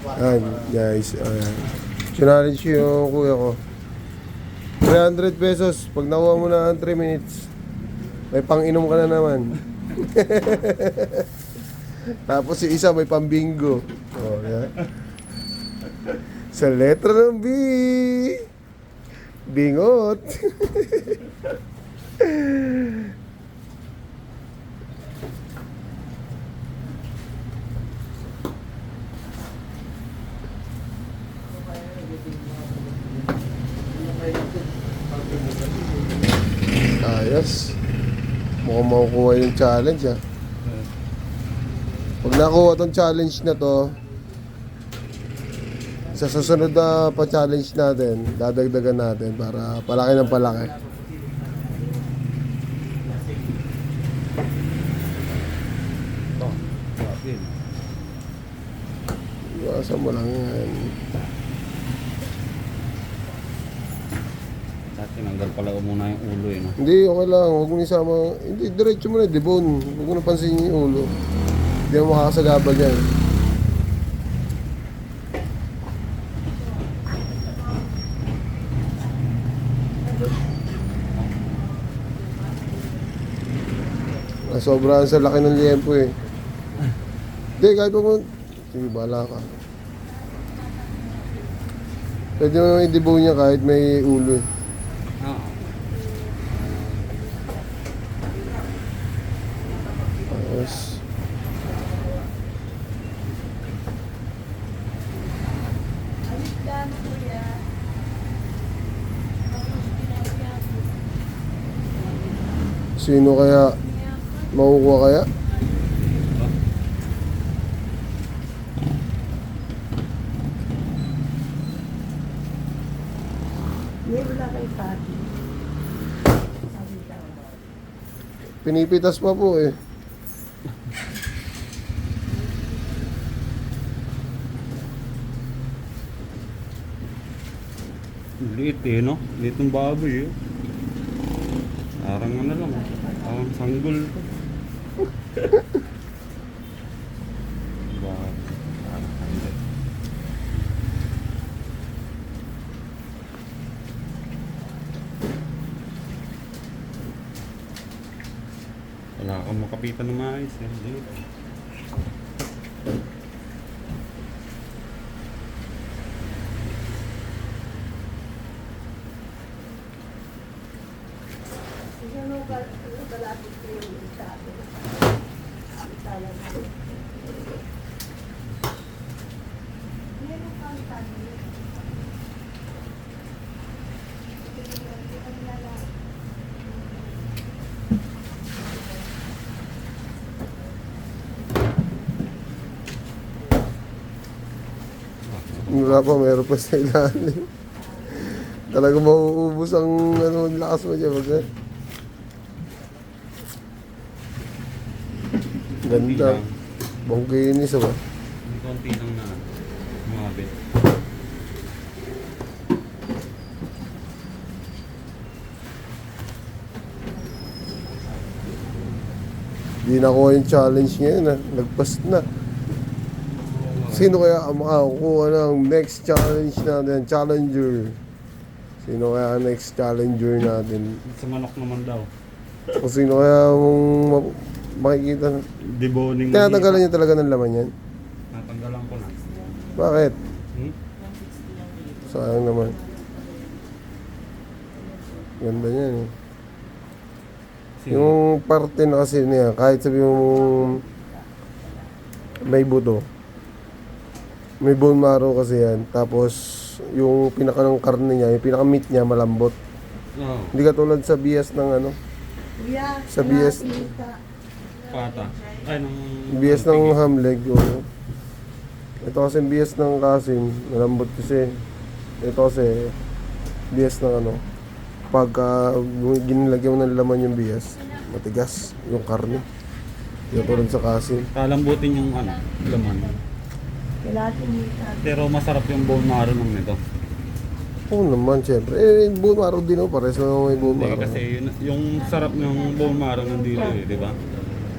Ayan, guys. Ayan. Challenge yung kuya ko. 300 pesos. Pag nakuha mo na 3 minutes, may pang-inom ka na naman. Tapos yung isa may pang-bingo. Oh, yan. Sa letra ng B. Bingot. Ayos. Mukhang makukuha yung challenge ah. Pag nakuha tong challenge na to, sa susunod na pa-challenge natin, dadagdagan natin para palaki ng palaki. Iwasan mo lang yan. Tinanggal pala muna yung ulo eh, no? Hindi, okay lang. Huwag mo isama. Hindi, diretso mo na, debone. Huwag mo napansin yung ulo. Hindi mo makakasagabal yan. Sobrang sa laki ng liempo eh. Hindi, kahit mo. Sige, bahala ka. Pwede mo i-debone niya kahit may ulo eh. Oo. Ayos. Sino kaya makukuha kaya? Wala kay Pati. Pinipitas pa po eh. Liit eh, no? Liit ng baboy eh. Parang ano lang, parang sanggol to. Baboy. Parang sanggol. Wala akong makapitan ng maayos eh. Liit. Wala pa, meron pa sa ilalim. Talaga mauubos ang ano, lakas mo dyan. Baga. Ganda. Bongkinis ba? Konti lang na umabit. Di nakuha yung challenge ngayon ah. Nagpas na. Sino kaya ang makakuha ng next challenge natin? Challenger. Sino kaya ang next challenger natin? Sa manok naman daw. O sino kaya mong makikita? Deboning. Tinatanggalan niya talaga ng laman yan? Natanggalan ko na. Bakit? Hmm? Sayang naman. Ganda niyan eh. Yung parte na kasi niya, kahit sabi yung may buto, may bone marrow kasi yan. Tapos yung pinaka ng karne niya, yung pinaka meat niya malambot. Oo. Hindi katulad sa bias ng ano, Kuya, Sa BS. Pata. Ay, nung... bias ng hamleg. O, ito kasi bias ng kasim, malambot kasi. Ito kasi bias ng ano, pagka ginilagyan mo ng laman yung bias, matigas yung karne. Yung tulad sa kasim. Kalambutin yung ano, laman. Pero masarap yung bone marrow ng nito. Oo naman, syempre. Eh, bone marrow din ako. Pares na may bone Hindi marrow. kasi yung sarap ng bone marrow ng dito eh, di ba?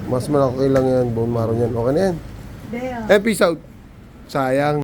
Mas malaki lang yan, bone marrow yan. Okay na yan. Deo. Episode. Sayang.